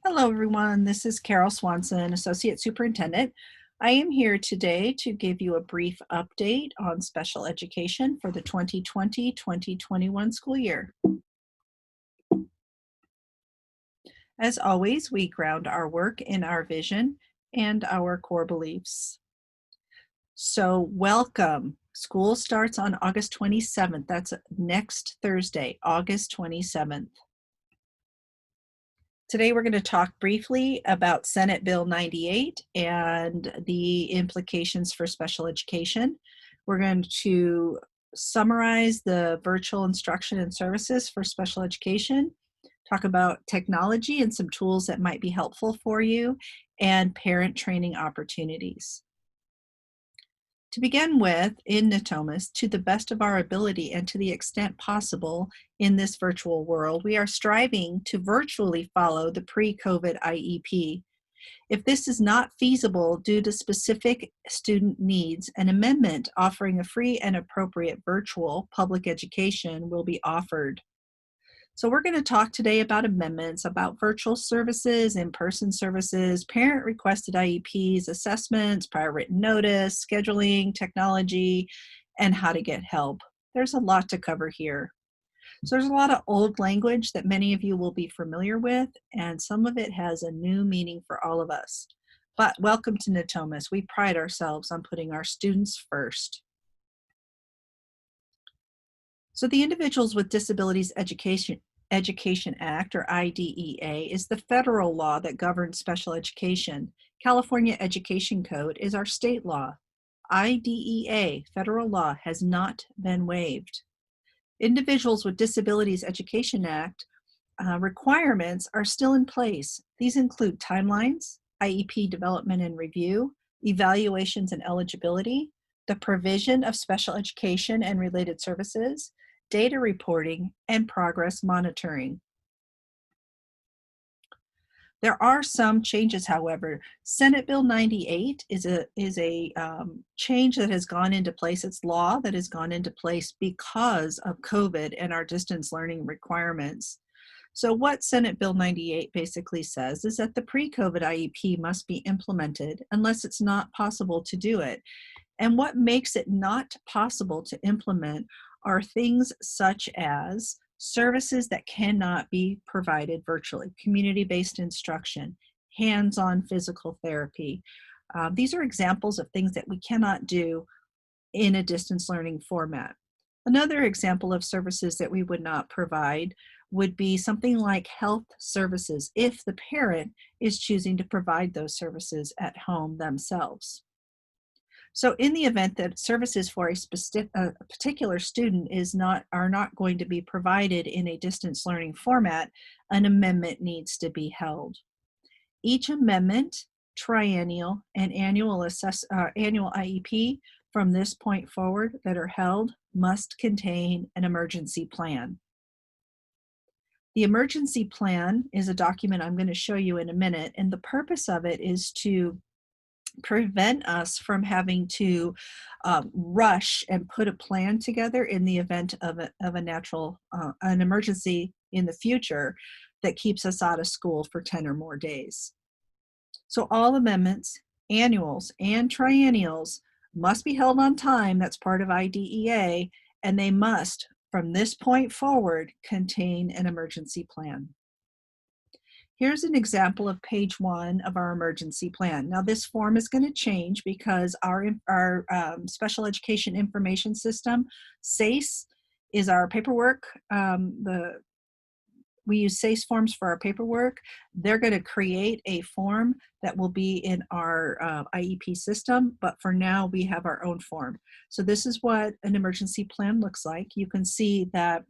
Hello, everyone. This is Carol Swanson, Associate Superintendent. I am here today to give you a brief update on special education for the 2020-2021 school year. As always, we ground our work in our vision and our core beliefs. So welcome. School starts on August 27th. That's next Thursday, August 27th. Today, we're going to talk briefly about Senate Bill 98 and the implications for special education. We're going to summarize the virtual instruction and services for special education, talk about technology and some tools that might be helpful for you, and parent training opportunities. To begin with, in Natomas, to the best of our ability and to the extent possible in this virtual world, we are striving to virtually follow the pre-COVID IEP. If this is not feasible due to specific student needs, an amendment offering a free and appropriate virtual public education will be offered. So we're going to talk today about amendments, about virtual services, in-person services, parent-requested IEPs, assessments, prior written notice, scheduling, technology, and how to get help. There's a lot to cover here. So there's a lot of old language that many of you will be familiar with, and some of it has a new meaning for all of us. But welcome to Natomas. We pride ourselves on putting our students first. So the Individuals with Disabilities Education Act, or IDEA, is the federal law that governs special education. California Education Code is our state law. IDEA, federal law, has not been waived. Individuals with Disabilities Education Act requirements are still in place. These include timelines, IEP development and review, evaluations and eligibility, the provision of special education and related services, data reporting, and progress monitoring. There are some changes, however. Senate Bill 98 is a change that has gone into place. It's law that has gone into place because of COVID and our distance learning requirements. So what Senate Bill 98 basically says is that the pre-COVID IEP must be implemented unless it's not possible to do it. And what makes it not possible to implement are things such as services that cannot be provided virtually, community-based instruction, hands-on physical therapy. These are examples of things that we cannot do in a distance learning format. Another example of services that we would not provide would be something like health services if the parent is choosing to provide those services at home themselves. So in the event that services for a particular student are not going to be provided in a distance learning format, an amendment needs to be held. Each amendment, triennial, and annual IEP from this point forward that are held must contain an emergency plan. The emergency plan is a document I'm going to show you in a minute, and the purpose of it is to prevent us from having to rush and put a plan together in the event of an emergency in the future that keeps us out of school for 10 or more days. So all amendments, annuals, and triennials must be held on time. That's part of IDEA, and they must, from this point forward, contain an emergency plan. Here's an example of page 1 of our emergency plan. Now this form is going to change because our special education information system, SACE, is our paperwork. We use SACE forms for our paperwork. They're going to create a form that will be in our IEP system, but for now we have our own form. So this is what an emergency plan looks like. You can see that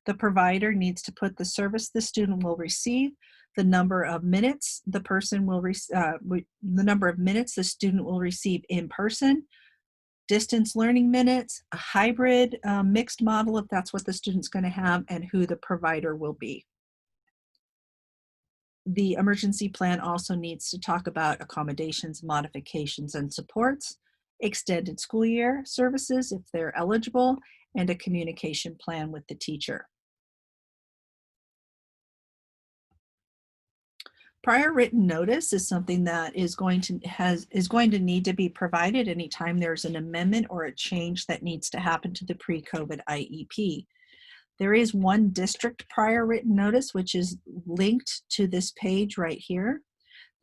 the provider needs to put the service the student will receive, the number of minutes the number of minutes the student will receive in person, distance learning minutes, a hybrid mixed model if that's what the student's going to have, and who the provider will be. The emergency plan also needs to talk about accommodations, modifications, and supports, extended school year services if they're eligible, and a communication plan with the teacher. Prior written notice is something that is going to need to be provided anytime there's an amendment or a change that needs to happen to the pre-COVID IEP. There is one district prior written notice, which is linked to this page right here.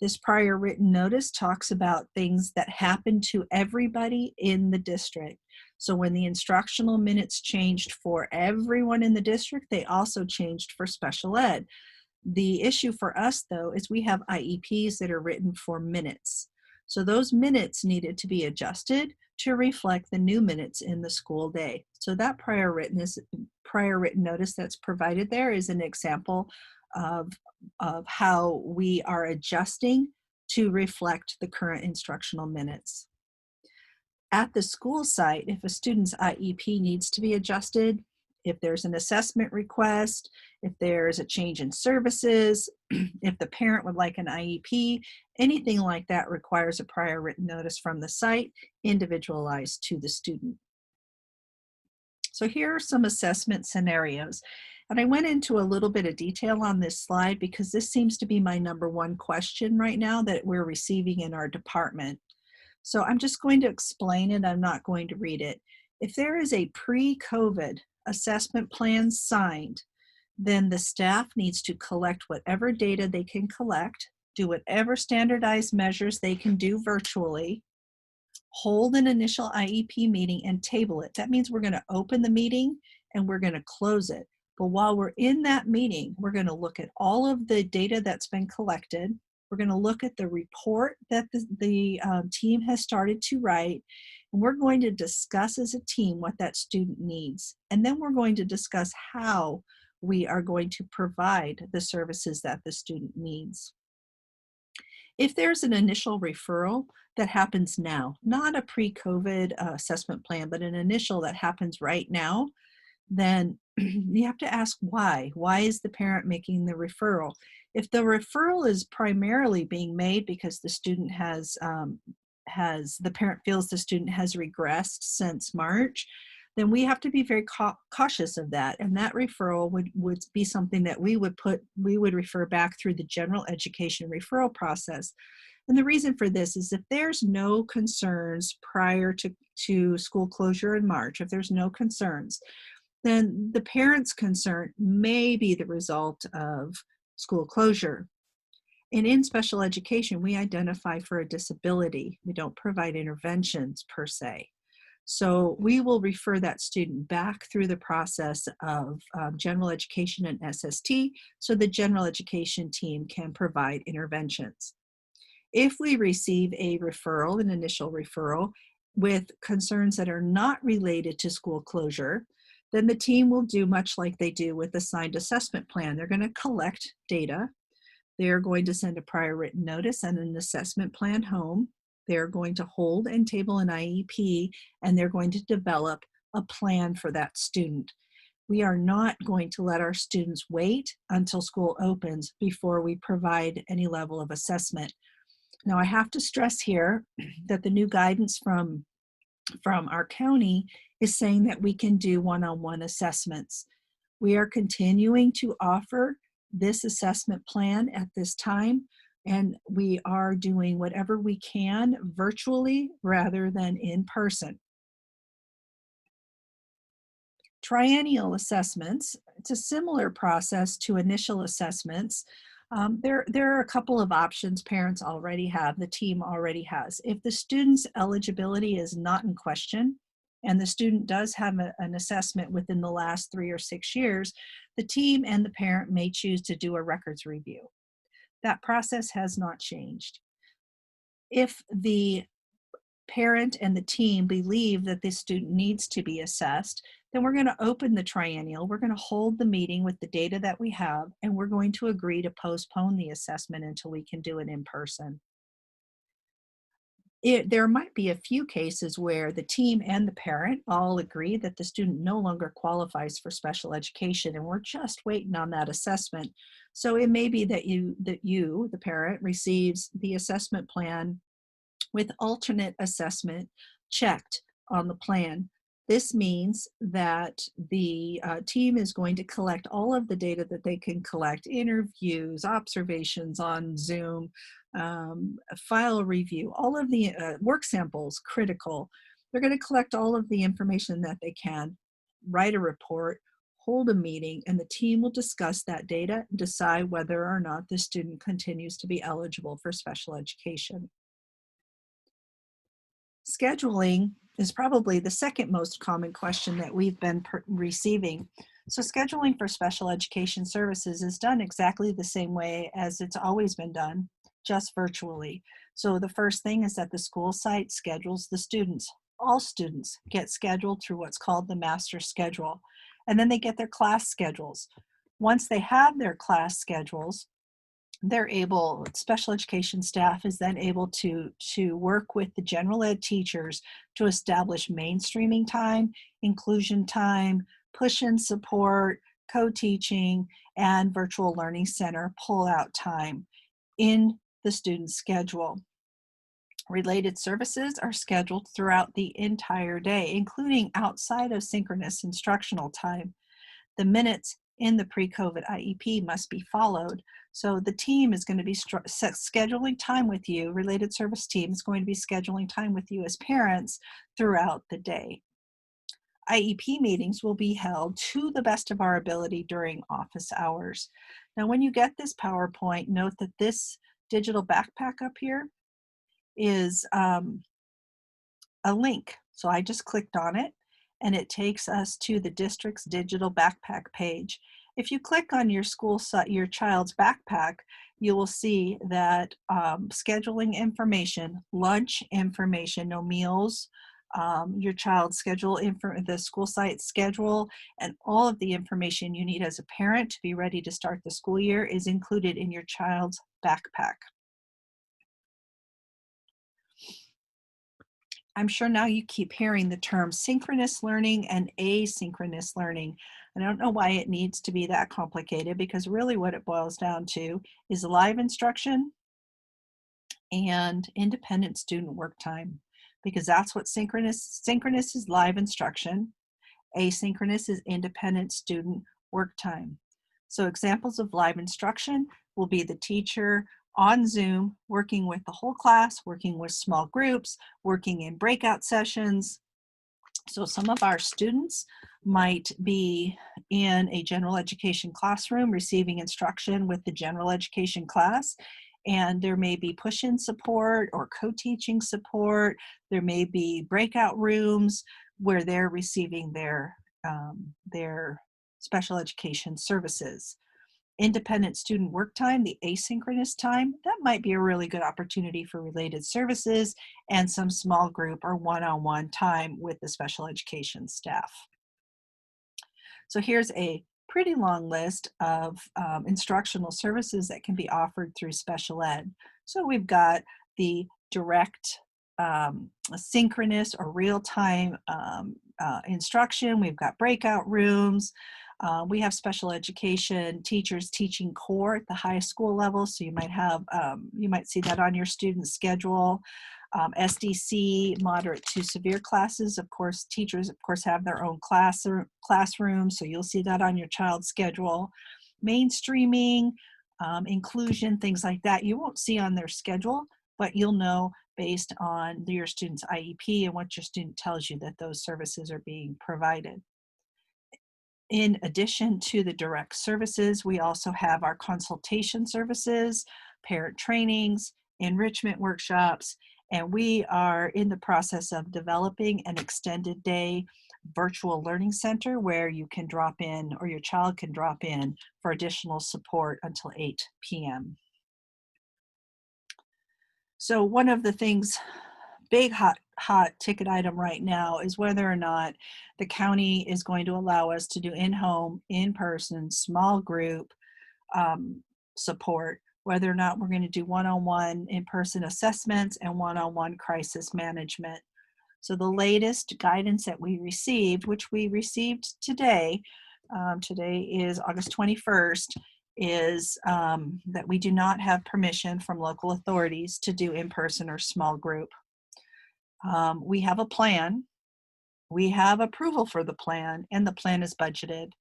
This prior written notice talks about things that happen to everybody in the district. So when the instructional minutes changed for everyone in the district, they also changed for special ed. The issue for us, though, is we have IEPs that are written for minutes. So those minutes needed to be adjusted to reflect the new minutes in the school day. So that prior written notice that's provided there is an example of how we are adjusting to reflect the current instructional minutes. At the school site, if a student's IEP needs to be adjusted, if there's an assessment request, if there's a change in services, if the parent would like an IEP, anything like that requires a prior written notice from the site, individualized to the student. So here are some assessment scenarios. And I went into a little bit of detail on this slide because this seems to be my number one question right now that we're receiving in our department. So I'm just going to explain it. I'm not going to read it. If there is a pre-COVID assessment plan signed, then the staff needs to collect whatever data they can collect, do whatever standardized measures they can do virtually, hold an initial IEP meeting and table it. That means we're going to open the meeting and we're going to close it. But while we're in that meeting, we're going to look at all of the data that's been collected. We're going to look at the report that the team has started to write, and we're going to discuss as a team what that student needs. And then we're going to discuss how we are going to provide the services that the student needs. If there's an initial referral that happens now, not a pre-COVID assessment plan, but an initial that happens right now, then you have to ask why. Why is the parent making the referral? If the referral is primarily being made because the student the parent feels the student has regressed since March, then we have to be very cautious of that. And that referral would be something that we would refer back through the general education referral process. And the reason for this is if there's no concerns prior to school closure in March, if there's no concerns, then the parent's concern may be the result of school closure. And in special education, we identify for a disability. We don't provide interventions per se. So we will refer that student back through the process of general education and SST so the general education team can provide interventions. If we receive a referral, an initial referral, with concerns that are not related to school closure, then the team will do much like they do with the signed assessment plan. They're going to collect data. They're going to send a prior written notice and an assessment plan home. They're going to hold and table an IEP, and they're going to develop a plan for that student. We are not going to let our students wait until school opens before we provide any level of assessment. Now, I have to stress here that the new guidance from our county is saying that we can do one-on-one assessments. We are continuing to offer this assessment plan at this time, and we are doing whatever we can virtually rather than in person. Triennial assessments, it's a similar process to initial assessments. There are a couple of options parents already have, the team already has. If the student's eligibility is not in question, and the student does have an assessment within the last 3 or 6 years, the team and the parent may choose to do a records review. That process has not changed. If the parent and the team believe that this student needs to be assessed, then we're going to open the triennial, we're going to hold the meeting with the data that we have, and we're going to agree to postpone the assessment until we can do it in person. There might be a few cases where the team and the parent all agree that the student no longer qualifies for special education, and we're just waiting on that assessment. So it may be that the parent, receives the assessment plan with alternate assessment checked on the plan. This means that the team is going to collect all of the data that they can collect, interviews, observations on Zoom, file review, all of the work samples, critical. They're going to collect all of the information that they can, write a report, hold a meeting, and the team will discuss that data and decide whether or not the student continues to be eligible for special education. Scheduling is probably the second most common question that we've been receiving. So scheduling for special education services is done exactly the same way as it's always been done, just virtually. So the first thing is that the school site schedules the students. All students get scheduled through what's called the master schedule, and then they get their class schedules. Once they have their class schedules, special education staff is then able to work with the general ed teachers to establish mainstreaming time, inclusion time, push-in support, co-teaching, and virtual learning center pull-out time in the student's schedule. Related services are scheduled throughout the entire day, including outside of synchronous instructional time. The minutes in the pre-COVID IEP must be followed. So the team is going to be scheduling time with you, related service team is going to be scheduling time with you as parents throughout the day. IEP meetings will be held to the best of our ability during office hours. Now, when you get this PowerPoint, note that this digital backpack up here is a link. So I just clicked on it and it takes us to the district's digital backpack page. If you click on your your child's backpack, you will see that scheduling information, lunch information, no meals, your child's schedule, the school site schedule, and all of the information you need as a parent to be ready to start the school year is included in your child's backpack. I'm sure now you keep hearing the term synchronous learning and asynchronous learning. I don't know why it needs to be that complicated, because really what it boils down to is live instruction and independent student work time, because that's what synchronous is, live instruction. Asynchronous is independent student work time. So examples of live instruction will be the teacher on Zoom working with the whole class, working with small groups, working in breakout sessions. So some of our students might be in a general education classroom receiving instruction with the general education class, and there may be push-in support or co-teaching support. There may be breakout rooms where they're receiving their special education services. Independent student work time, the asynchronous time, that might be a really good opportunity for related services and some small group or one-on-one time with the special education staff. So here's a pretty long list of instructional services that can be offered through special ed. So we've got the direct synchronous or real-time instruction. We've got breakout rooms. We have special education teachers teaching core at the high school level. So you might see that on your student schedule. SDC, moderate to severe classes. Of course, teachers have their own classroom. So you'll see that on your child's schedule. Mainstreaming, inclusion, things like that, you won't see on their schedule, but you'll know based on your student's IEP and what your student tells you that those services are being provided. In addition to the direct services, we also have our consultation services, parent trainings, enrichment workshops, and we are in the process of developing an extended day virtual learning center where you can drop in, or your child can drop in, for additional support until 8 p.m. So one of the things, big hot ticket item right now, is whether or not the county is going to allow us to do in-home, in-person, small group support, whether or not we're going to do one-on-one in-person assessments and one-on-one crisis management. So the latest guidance that we received, which we received today, today is August 21st, is that we do not have permission from local authorities to do in-person or small group. We have a plan We have approval for the plan and the plan is budgeted,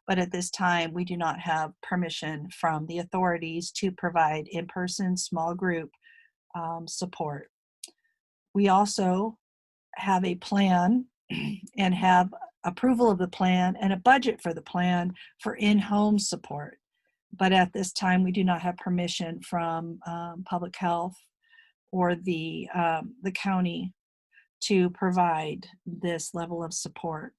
but at this time we do not have permission from the authorities to provide in-person small group support. We also have a plan and have approval of the plan and a budget for the plan for in-home support. But at this time, we do not have permission from public health or the county to provide this level of support.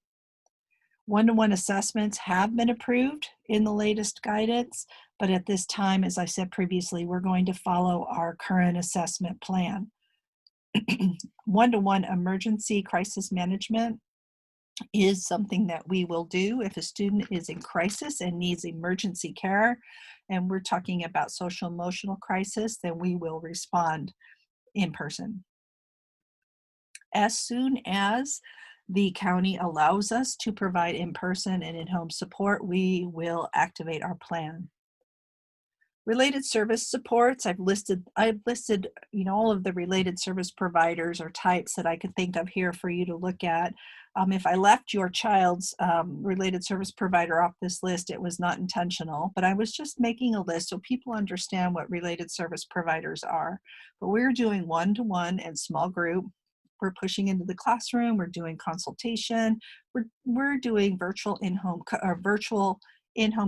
One-to-one assessments have been approved in the latest guidance, but at this time, as I said previously, we're going to follow our current assessment plan. One-to-one emergency crisis management is something that we will do if a student is in crisis and needs emergency care, and we're talking about social emotional crisis, then we will respond in person. As soon as the county allows us to provide in-person and in-home support, we will activate our plan. Related service supports, I've listed, all of the related service providers or types that I could think of here for you to look at. If I left your child's related service provider off this list, it was not intentional, but I was just making a list so people understand what related service providers are. But we're doing one-to-one and small group. We're pushing into the classroom. We're doing consultation. We're doing virtual in-home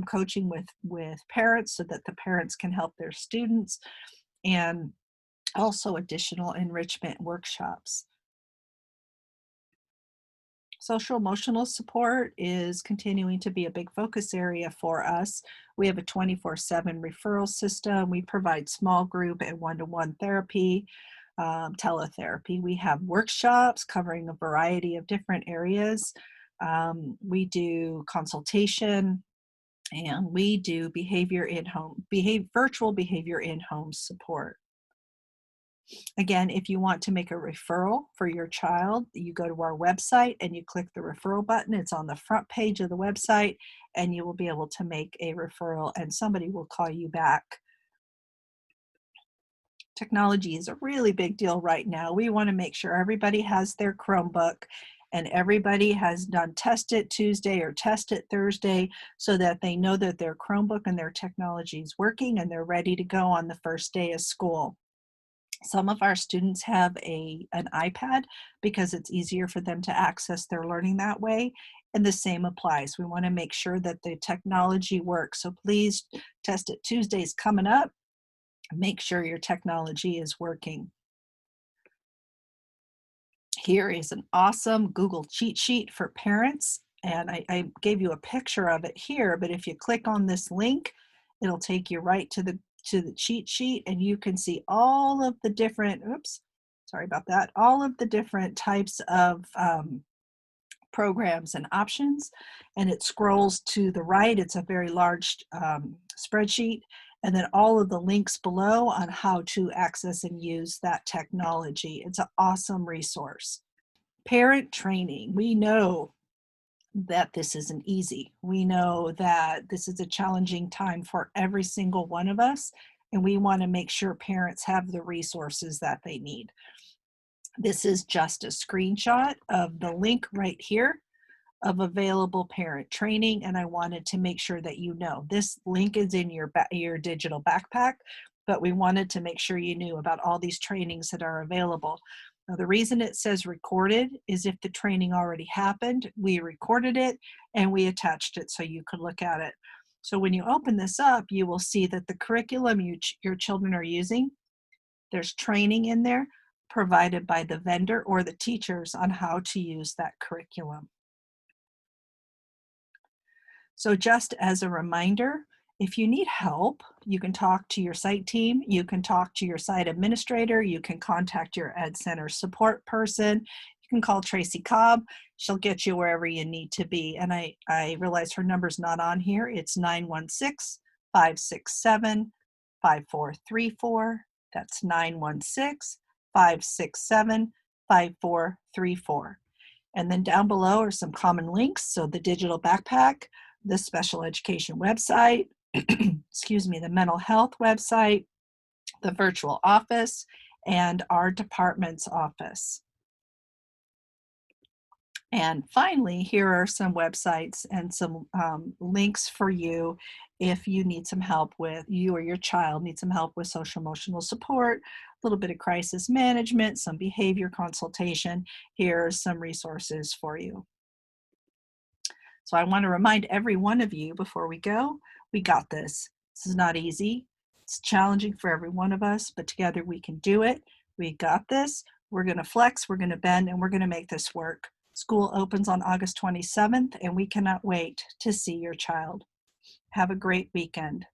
coaching with parents so that the parents can help their students, and also additional enrichment workshops. Social emotional support is continuing to be a big focus area for us. We have a 24/7 referral system. We provide small group and one-to-one therapy, teletherapy. We have workshops covering a variety of different areas. We do consultation, and we do virtual behavior in-home support. Again, if you want to make a referral for your child, you go to our website and you click the referral button. It's on the front page of the website, and you will be able to make a referral and somebody will call you back. Technology is a really big deal right now. We want to make sure everybody has their Chromebook and everybody has done Test It Tuesday or Test It Thursday so that they know that their Chromebook and their technology is working and they're ready to go on the first day of school. Some of our students have an iPad because it's easier for them to access their learning that way, and the same applies. We want to make sure that the technology works. So please, Test It Tuesday is coming up. Make sure your technology is working. Here is an awesome Google cheat sheet for parents, and I gave you a picture of it here, but if you click on this link, it'll take you right to the cheat sheet, and you can see all of the different, all of the different types of programs and options, and it scrolls to the right. It's a very large spreadsheet, and then all of the links below on how to access and use that technology. It's an awesome resource. Parent training. We know that this isn't easy. We know that this is a challenging time for every single one of us, and we want to make sure parents have the resources that they need. This is just a screenshot of the link right here of available parent training, and I wanted to make sure that you know this link is in your digital backpack, but we wanted to make sure you knew about all these trainings that are available. Now, the reason it says recorded is if the training already happened, we recorded it and we attached it so you could look at it. So when you open this up, you will see that the curriculum your children are using, there's training in there provided by the vendor or the teachers on how to use that curriculum. So just as a reminder, if you need help, you can talk to your site team, you can talk to your site administrator, you can contact your Ed Center support person, you can call Tracy Cobb, she'll get you wherever you need to be. And I realize her number's not on here. It's 916-567-5434. That's 916-567-5434. And then down below are some common links. So the digital backpack, the special education website, the mental health website, the virtual office, and our department's office. And finally, here are some websites and some links for you if you need some help with you or your child need some help with social emotional support, a little bit of crisis management, some behavior consultation. Here are some resources for you. So I want to remind every one of you before we go, we got this. This is not easy. It's challenging for every one of us, but together we can do it. We got this. We're going to flex, we're going to bend, and we're going to make this work. School opens on August 27th, and we cannot wait to see your child. Have a great weekend.